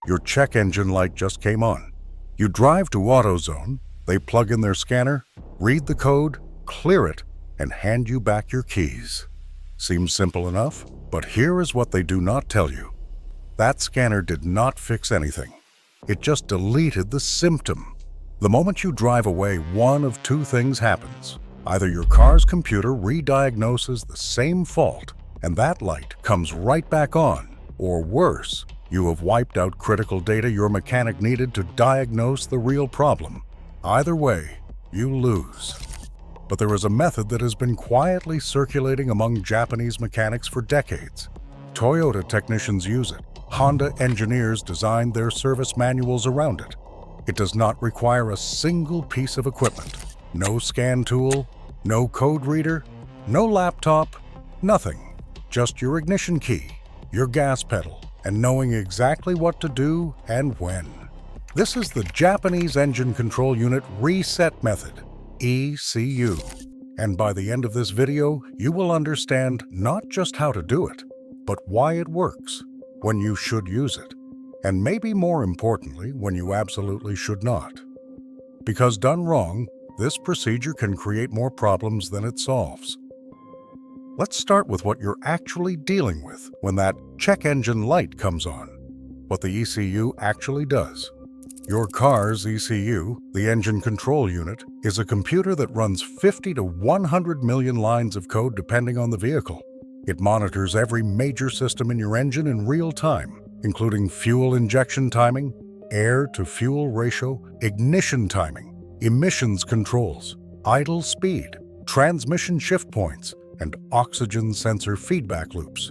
Your check engine light just came on. You drive to AutoZone, they plug in their scanner, read the code, clear it, and hand you back your keys. Seems simple enough, but here is what they do not tell you. That scanner did not fix anything. It just deleted the symptom. The moment you drive away, one of two things happens. Either your car's computer re-diagnoses the same fault, and that light comes right back on, or worse, you have wiped out critical data your mechanic needed to diagnose the real problem. Either way, you lose. But there is a method that has been quietly circulating among Japanese mechanics for decades. Toyota technicians use it. Honda engineers designed their service manuals around it. It does not require a single piece of equipment. No scan tool, no code reader, no laptop, nothing. Just your ignition key, your gas pedal, and knowing exactly what to do and when. This is the Japanese Engine Control Unit Reset Method, ECU. And by the end of this video, you will understand not just how to do it, but why it works, when you should use it, and maybe more importantly, when you absolutely should not. Because done wrong, this procedure can create more problems than it solves. Let's start with what you're actually dealing with when that check engine light comes on, what the ECU actually does. Your car's ECU, the engine control unit, is a computer that runs 50 to 100 million lines of code depending on the vehicle. It monitors every major system in your engine in real time, including fuel injection timing, air-to-fuel ratio, ignition timing, emissions controls, idle speed, transmission shift points, and oxygen sensor feedback loops.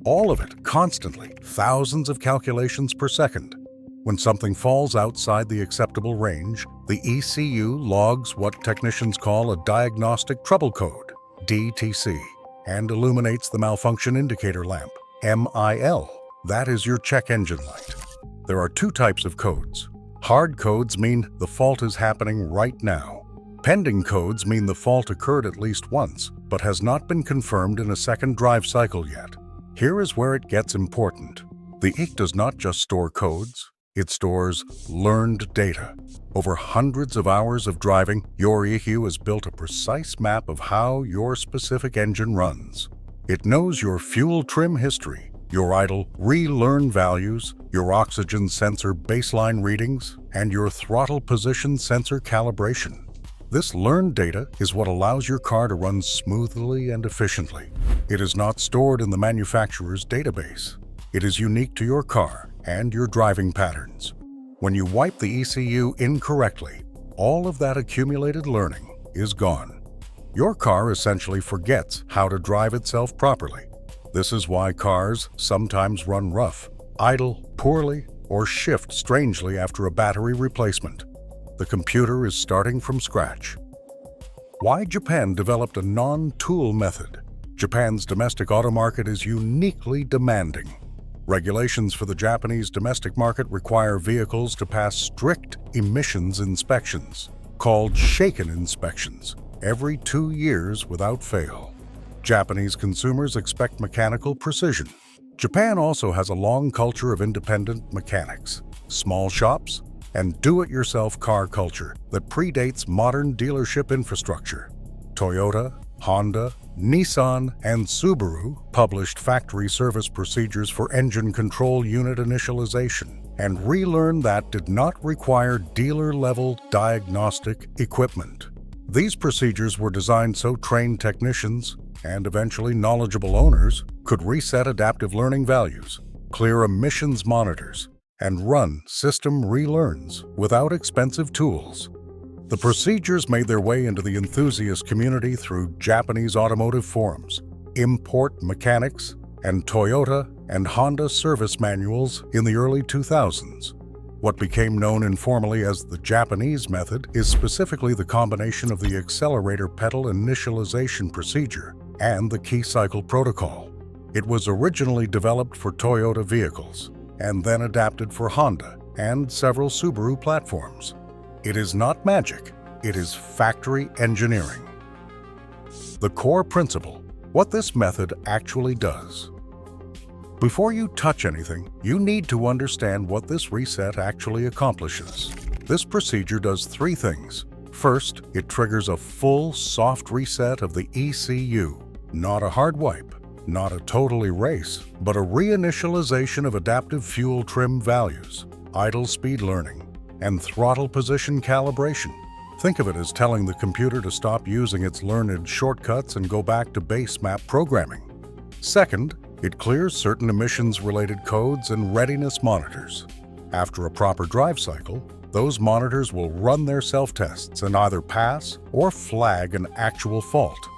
All of it constantly, thousands of calculations per second. When something falls outside the acceptable range, the ECU logs what technicians call a diagnostic trouble code, DTC, and illuminates the malfunction indicator lamp, MIL. That is your check engine light. There are two types of codes. Hard codes mean the fault is happening right now. Pending codes mean the fault occurred at least once, but has not been confirmed in a second drive cycle yet. Here is where it gets important. The ECU does not just store codes, it stores learned data. Over hundreds of hours of driving, your ECU has built a precise map of how your specific engine runs. It knows your fuel trim history, your idle relearn values, your oxygen sensor baseline readings, and your throttle position sensor calibration. This learned data is what allows your car to run smoothly and efficiently. It is not stored in the manufacturer's database. It is unique to your car and your driving patterns. When you wipe the ECU incorrectly, all of that accumulated learning is gone. Your car essentially forgets how to drive itself properly. This is why cars sometimes run rough, idle poorly, or shift strangely after a battery replacement. The computer is starting from scratch. Why Japan developed a non-tool method? Japan's domestic auto market is uniquely demanding. Regulations for the Japanese domestic market require vehicles to pass strict emissions inspections, called shaken inspections, every 2 years without fail. Japanese consumers expect mechanical precision. Japan also has a long culture of independent mechanics, small shops, and do-it-yourself car culture that predates modern dealership infrastructure. Toyota, Honda, Nissan, and Subaru published factory service procedures for engine control unit initialization and relearned that did not require dealer-level diagnostic equipment. These procedures were designed so trained technicians, and eventually knowledgeable owners, could reset adaptive learning values, clear emissions monitors, and run system relearns without expensive tools. The procedures made their way into the enthusiast community through Japanese automotive forums, import mechanics, and Toyota and Honda service manuals in the early 2000s. What became known informally as the Japanese method is specifically the combination of the accelerator pedal initialization procedure and the key cycle protocol. It was originally developed for Toyota vehicles and then adapted for Honda and several Subaru platforms. It is not magic, it is factory engineering. The core principle, what this method actually does. Before you touch anything, you need to understand what this reset actually accomplishes. This procedure does three things. First, it triggers a full, soft reset of the ECU, not a hard wipe, not a total erase, but a reinitialization of adaptive fuel trim values, idle speed learning, and throttle position calibration. Think of it as telling the computer to stop using its learned shortcuts and go back to base map programming. Second, it clears certain emissions-related codes and readiness monitors. After a proper drive cycle, those monitors will run their self-tests and either pass or flag an actual fault.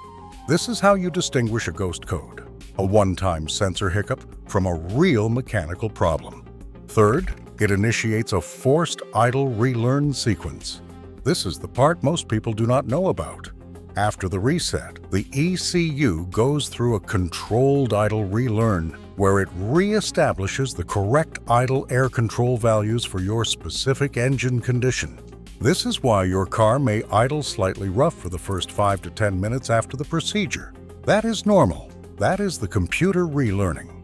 This is how you distinguish a ghost code, a one-time sensor hiccup, from a real mechanical problem. Third, it initiates a forced idle relearn sequence. This is the part most people do not know about. After the reset, the ECU goes through a controlled idle relearn where it reestablishes the correct idle air control values for your specific engine condition. This is why your car may idle slightly rough for the first 5 to 10 minutes after the procedure. That is normal. That is the computer relearning.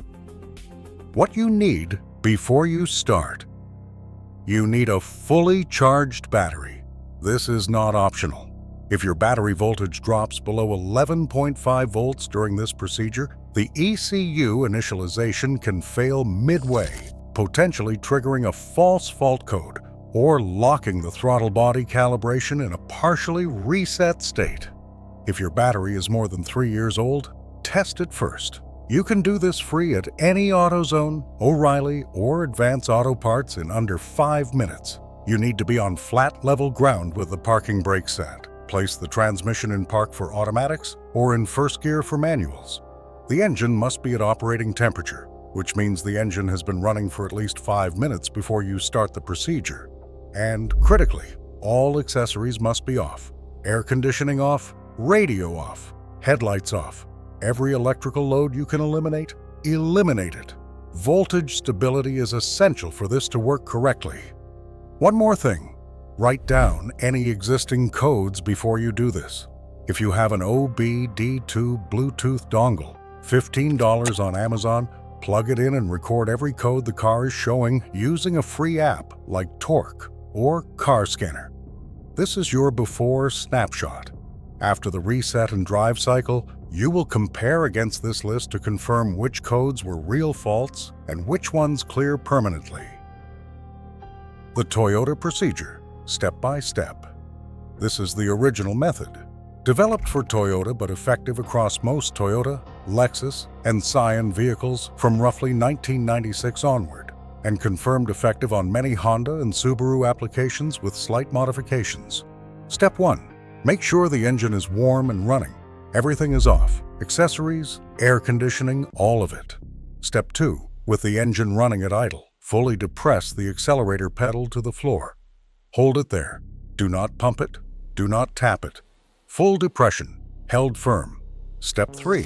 What you need before you start. You need a fully charged battery. This is not optional. If your battery voltage drops below 11.5 volts during this procedure, the ECU initialization can fail midway, potentially triggering a false fault code or locking the throttle body calibration in a partially reset state. If your battery is more than 3 years old, test it first. You can do this free at any AutoZone, O'Reilly, or Advance Auto Parts in under 5 minutes. You need to be on flat level ground with the parking brake set. Place the transmission in park for automatics or in first gear for manuals. The engine must be at operating temperature, which means the engine has been running for at least 5 minutes before you start the procedure. And critically, all accessories must be off. Air conditioning off, radio off, headlights off. Every electrical load you can eliminate, eliminate it. Voltage stability is essential for this to work correctly. One more thing. Write down any existing codes before you do this. If you have an OBD2 Bluetooth dongle, $15 on Amazon, plug it in and record every code the car is showing using a free app like Torque or Car Scanner. This is your before snapshot. After the reset and drive cycle, you will compare against this list to confirm which codes were real faults and which ones clear permanently. The Toyota procedure. Step by step. This is the original method, developed for Toyota but effective across most Toyota, Lexus, and Scion vehicles from roughly 1996 onward, and confirmed effective on many Honda and Subaru applications with slight modifications. Step 1. Make sure the engine is warm and running. Everything is off. Accessories, air conditioning, all of it. Step 2. With the engine running at idle, fully depress the accelerator pedal to the floor. Hold it there. Do not pump it. Do not tap it. Full depression, held firm. Step 3.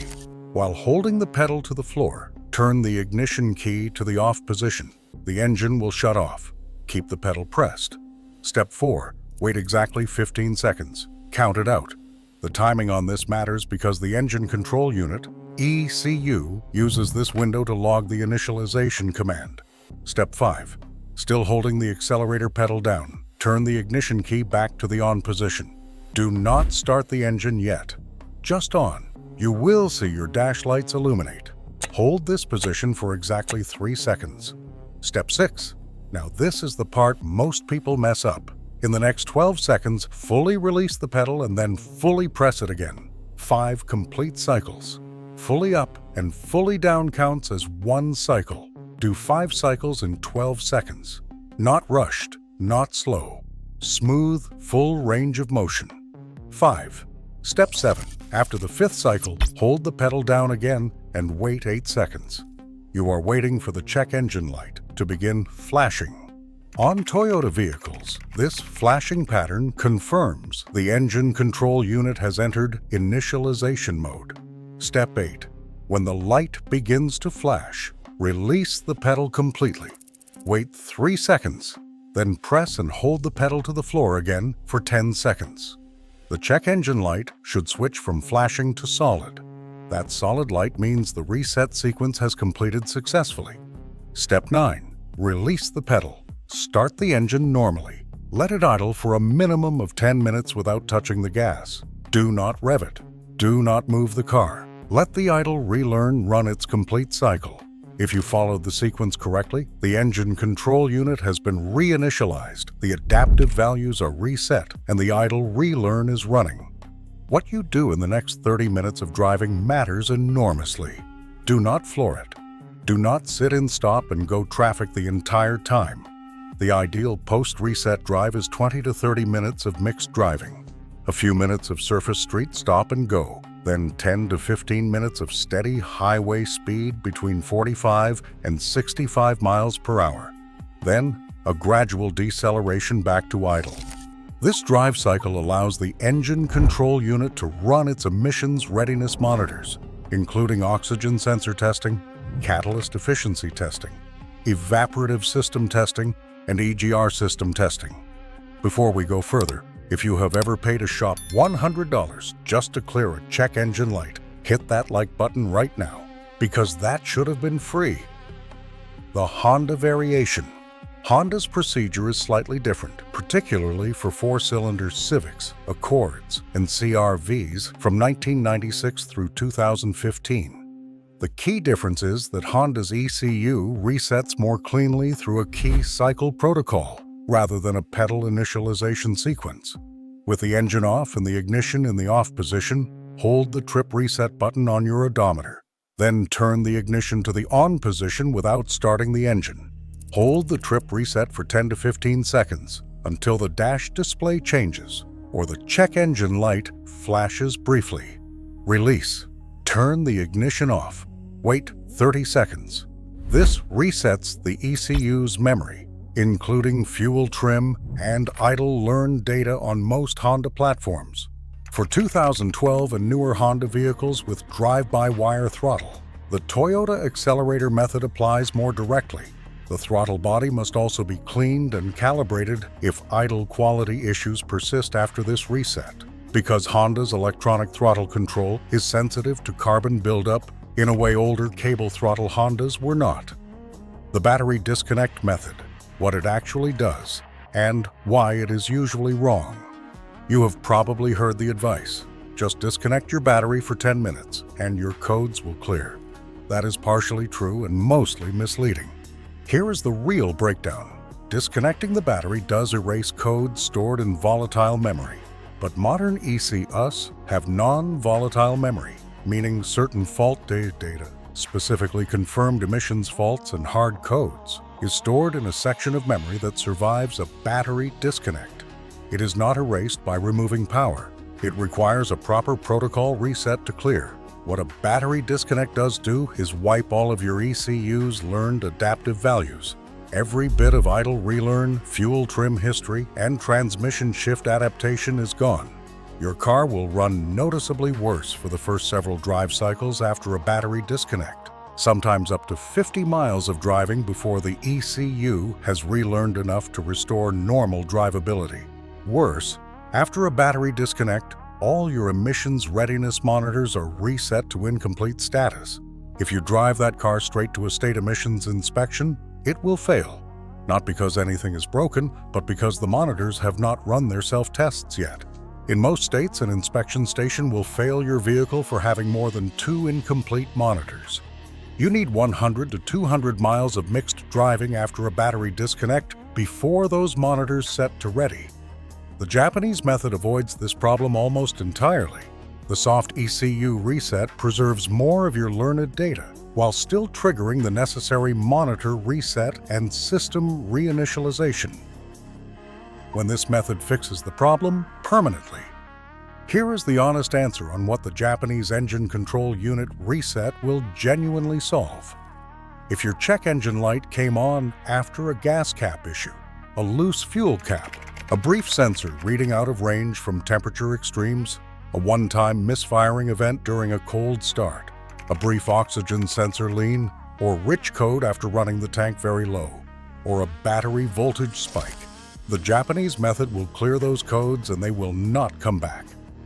While holding the pedal to the floor, turn the ignition key to the off position. The engine will shut off. Keep the pedal pressed. Step 4. Wait exactly 15 seconds. Count it out. The timing on this matters because the engine control unit, ECU, uses this window to log the initialization command. Step 5. Still holding the accelerator pedal down. Turn the ignition key back to the on position. Do not start the engine yet. Just on. You will see your dash lights illuminate. Hold this position for exactly 3 seconds. Step 6. Now this is the part most people mess up. In the next 12 seconds, fully release the pedal and then fully press it again. 5 complete cycles. Fully up and fully down counts as 1 cycle. Do 5 cycles in 12 seconds. Not rushed. Not slow. Smooth, full range of motion. 5. Step 7. After the 5th cycle, hold the pedal down again and wait 8 seconds. You are waiting for the check engine light to begin flashing. On Toyota vehicles, this flashing pattern confirms the engine control unit has entered initialization mode. Step 8. When the light begins to flash, release the pedal completely. Wait 3 seconds. Then press and hold the pedal to the floor again for 10 seconds. The check engine light should switch from flashing to solid. That solid light means the reset sequence has completed successfully. Step 9. Release the pedal. Start the engine normally. Let it idle for a minimum of 10 minutes without touching the gas. Do not rev it. Do not move the car. Let the idle relearn run its complete cycle. If you followed the sequence correctly, the engine control unit has been reinitialized, the adaptive values are reset, and the idle relearn is running. What you do in the next 30 minutes of driving matters enormously. Do not floor it. Do not sit in stop and go traffic the entire time. The ideal post-reset drive is 20 to 30 minutes of mixed driving. A few minutes of surface street stop and go, then 10 to 15 minutes of steady highway speed between 45 and 65 miles per hour. Then, a gradual deceleration back to idle. This drive cycle allows the engine control unit to run its emissions readiness monitors, including oxygen sensor testing, catalyst efficiency testing, evaporative system testing, and EGR system testing. Before we go further, if you have ever paid a shop $100 just to clear a check engine light, hit that like button right now, because that should have been free. The Honda variation. Honda's procedure is slightly different, particularly for four-cylinder Civics, Accords, and CR-Vs from 1996 through 2015. The key difference is that Honda's ECU resets more cleanly through a key cycle protocol, rather than a pedal initialization sequence. With the engine off and the ignition in the off position, hold the trip reset button on your odometer. Then turn the ignition to the on position without starting the engine. Hold the trip reset for 10 to 15 seconds until the dash display changes or the check engine light flashes briefly. Release. Turn the ignition off. Wait 30 seconds. This resets the ECU's memory, including fuel trim and idle learn data on most Honda platforms. For 2012 and newer Honda vehicles with drive-by-wire throttle, the Toyota accelerator method applies more directly. The throttle body must also be cleaned and calibrated if idle quality issues persist after this reset, because Honda's electronic throttle control is sensitive to carbon buildup in a way older cable throttle Hondas were not. The battery disconnect method, what it actually does, and why it is usually wrong. You have probably heard the advice. Just disconnect your battery for 10 minutes and your codes will clear. That is partially true and mostly misleading. Here is the real breakdown. Disconnecting the battery does erase codes stored in volatile memory, but modern ECUs have non-volatile memory, meaning certain fault data, specifically confirmed emissions faults and hard codes, is stored in a section of memory that survives a battery disconnect. It is not erased by removing power. It requires a proper protocol reset to clear. What a battery disconnect does do is wipe all of your ECU's learned adaptive values. Every bit of idle relearn, fuel trim history, and transmission shift adaptation is gone. Your car will run noticeably worse for the first several drive cycles after a battery disconnect, sometimes up to 50 miles of driving before the ECU has relearned enough to restore normal drivability. Worse, after a battery disconnect, all your emissions readiness monitors are reset to incomplete status. If you drive that car straight to a state emissions inspection, it will fail. Not because anything is broken, but because the monitors have not run their self-tests yet. In most states, an inspection station will fail your vehicle for having more than 2 incomplete monitors. You need 100 to 200 miles of mixed driving after a battery disconnect before those monitors set to ready. The Japanese method avoids this problem almost entirely. The soft ECU reset preserves more of your learned data while still triggering the necessary monitor reset and system reinitialization. When this method fixes the problem permanently. Here is the honest answer on what the Japanese engine control unit reset will genuinely solve. If your check engine light came on after a gas cap issue, a loose fuel cap, a brief sensor reading out of range from temperature extremes, a one-time misfiring event during a cold start, a brief oxygen sensor lean, or rich code after running the tank very low, or a battery voltage spike, the Japanese method will clear those codes and they will not come back.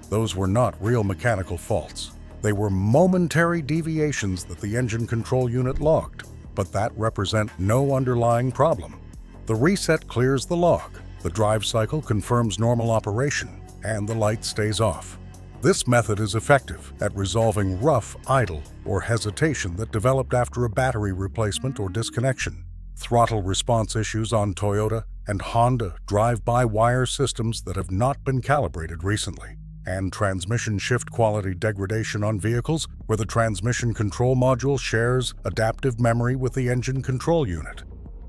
Those were not real mechanical faults. They were momentary deviations that the engine control unit logged, but that represent no underlying problem. The reset clears the log, the drive cycle confirms normal operation, and the light stays off. This method is effective at resolving rough idle or hesitation that developed after a battery replacement or disconnection, throttle response issues on Toyota and Honda drive-by-wire systems that have not been calibrated recently, and transmission shift quality degradation on vehicles where the transmission control module shares adaptive memory with the engine control unit.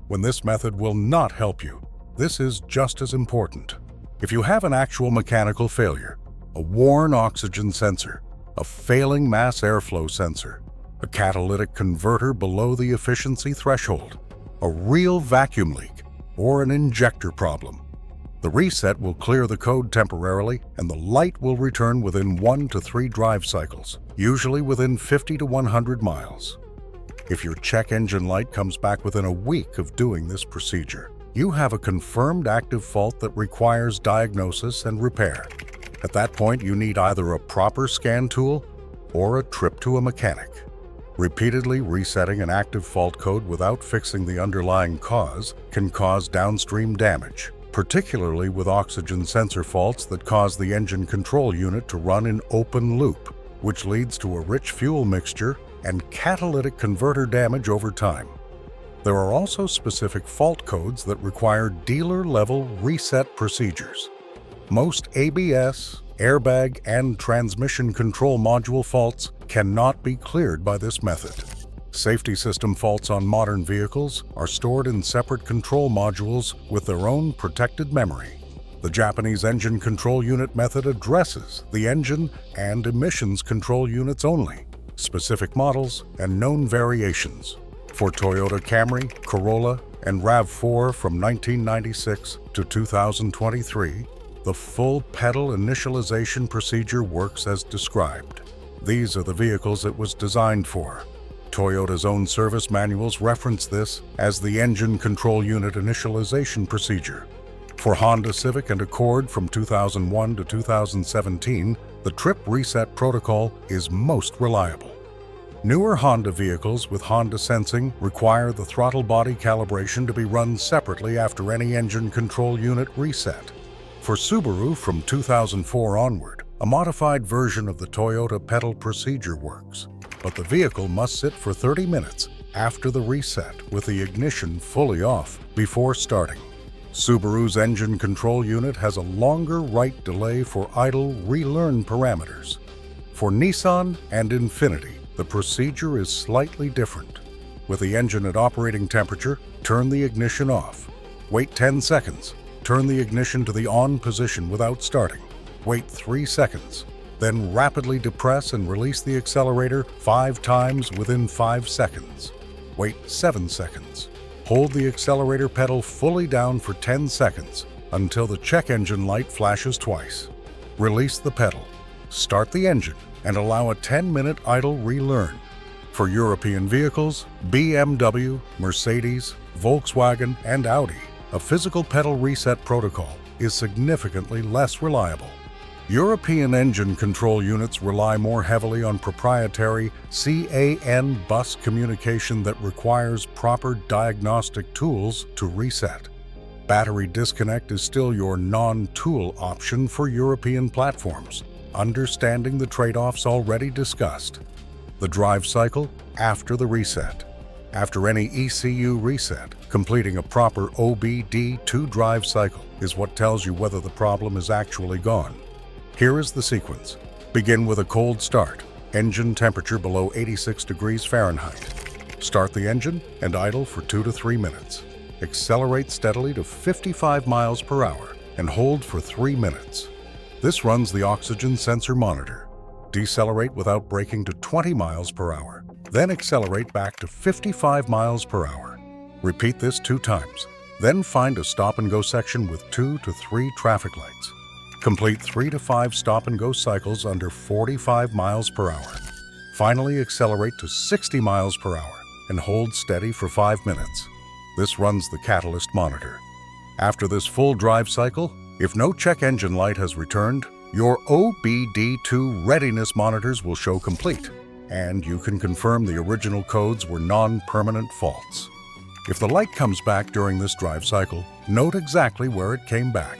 When this method will not help you, this is just as important. If you have an actual mechanical failure, a worn oxygen sensor, a failing mass airflow sensor, a catalytic converter below the efficiency threshold, a real vacuum leak, or an injector problem, the reset will clear the code temporarily and the light will return within 1 to 3 drive cycles, usually within 50 to 100 miles. If your check engine light comes back within a week of doing this procedure, you have a confirmed active fault that requires diagnosis and repair. At that point, you need either a proper scan tool or a trip to a mechanic. Repeatedly resetting an active fault code without fixing the underlying cause can cause downstream damage, particularly with oxygen sensor faults that cause the engine control unit to run in open loop, which leads to a rich fuel mixture and catalytic converter damage over time. There are also specific fault codes that require dealer-level reset procedures. Most ABS, airbag, and transmission control module faults cannot be cleared by this method. Safety system faults on modern vehicles are stored in separate control modules with their own protected memory. The Japanese engine control unit method addresses the engine and emissions control units only, specific models, and known variations. For Toyota Camry, Corolla, and RAV4 from 1996 to 2023, the full pedal initialization procedure works as described. These are the vehicles it was designed for. Toyota's own service manuals reference this as the engine control unit initialization procedure. For Honda Civic and Accord from 2001 to 2017, the trip reset protocol is most reliable. Newer Honda vehicles with Honda sensing require the throttle body calibration to be run separately after any engine control unit reset. For Subaru from 2004 onward, a modified version of the Toyota pedal procedure works, but the vehicle must sit for 30 minutes after the reset with the ignition fully off before starting. Subaru's engine control unit has a longer write delay for idle relearn parameters. For Nissan and Infiniti, the procedure is slightly different. With the engine at operating temperature, turn the ignition off. Wait 10 seconds. Turn the ignition to the on position without starting. Wait 3 seconds. Then rapidly depress and release the accelerator 5 times within 5 seconds. Wait 7 seconds. Hold the accelerator pedal fully down for 10 seconds until the check engine light flashes twice. Release the pedal. Start the engine and allow a 10-minute idle relearn. For European vehicles, BMW, Mercedes, Volkswagen, and Audi, a physical pedal reset protocol is significantly less reliable. European engine control units rely more heavily on proprietary CAN bus communication that requires proper diagnostic tools to reset. Battery disconnect is still your non-tool option for European platforms, understanding the trade-offs already discussed. The drive cycle after the reset. After any ECU reset, completing a proper OBD2 drive cycle is what tells you whether the problem is actually gone. Here is the sequence. Begin with a cold start, engine temperature below 86 degrees Fahrenheit. Start the engine and idle for 2 to 3 minutes. Accelerate steadily to 55 miles per hour and hold for 3 minutes. This runs the oxygen sensor monitor. Decelerate without braking to 20 miles per hour, then accelerate back to 55 miles per hour. Repeat this 2 times. Then find a stop-and-go section with 2 to 3 traffic lights. Complete 3 to 5 stop-and-go cycles under 45 miles per hour. Finally, accelerate to 60 miles per hour and hold steady for 5 minutes. This runs the catalyst monitor. After this full drive cycle, if no check engine light has returned, Your OBD2 readiness monitors will show complete, and you can confirm the original codes were non-permanent faults. If the light comes back during this drive cycle, note exactly where it came back.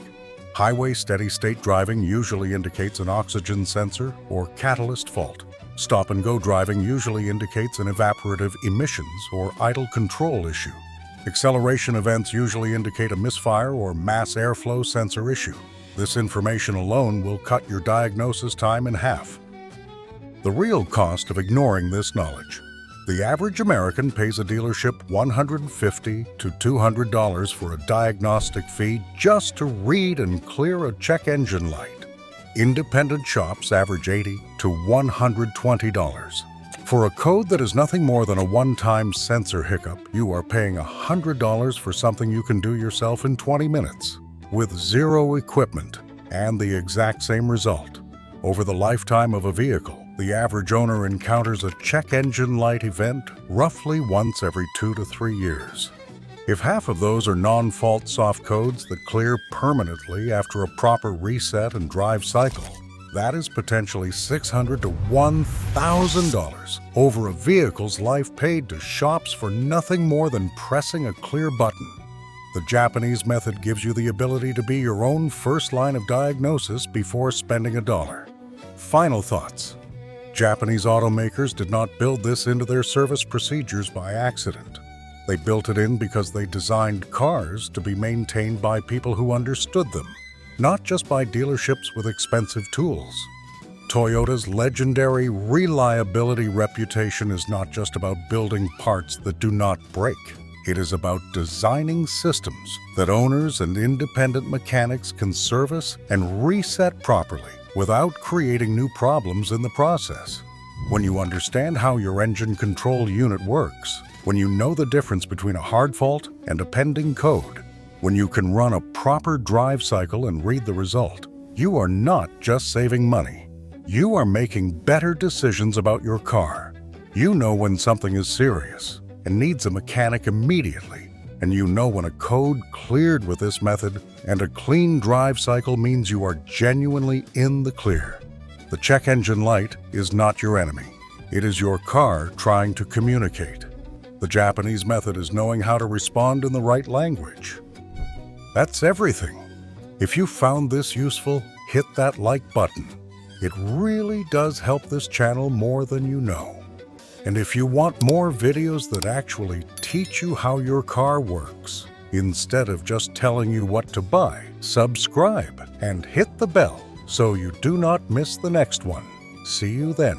Highway steady-state driving usually indicates an oxygen sensor or catalyst fault. Stop-and-go driving usually indicates an evaporative emissions or idle control issue. Acceleration events usually indicate a misfire or mass airflow sensor issue. This information alone will cut your diagnosis time in half. The real cost of ignoring this knowledge. The average American pays a dealership $150 to $200 for a diagnostic fee just to read and clear a check engine light. Independent shops average $80 to $120. For a code that is nothing more than a one-time sensor hiccup, you are paying $100 for something you can do yourself in 20 minutes, with zero equipment and the exact same result. Over the lifetime of a vehicle, the average owner encounters a check engine light event roughly once every 2 to 3 years. If half of those are non-fault soft codes that clear permanently after a proper reset and drive cycle, that is potentially $600 to $1,000 over a vehicle's life paid to shops for nothing more than pressing a clear button. The Japanese method gives you the ability to be your own first line of diagnosis before spending $1. Final thoughts. Japanese automakers did not build this into their service procedures by accident. They built it in because they designed cars to be maintained by people who understood them, not just by dealerships with expensive tools. Toyota's legendary reliability reputation is not just about building parts that do not break. It is about designing systems that owners and independent mechanics can service and reset properly without creating new problems in the process. When you understand how your engine control unit works, when you know the difference between a hard fault and a pending code, when you can run a proper drive cycle and read the result, you are not just saving money. You are making better decisions about your car. You know when something is serious and needs a mechanic immediately, and you know when a code cleared with this method and a clean drive cycle means you are genuinely in the clear. The check engine light is not your enemy. It is your car trying to communicate. The Japanese method is knowing how to respond in the right language. That's everything. If you found this useful, hit that like button. It really does help this channel more than you know. And if you want more videos that actually teach you how your car works, instead of just telling you what to buy, subscribe and hit the bell so you do not miss the next one. See you then.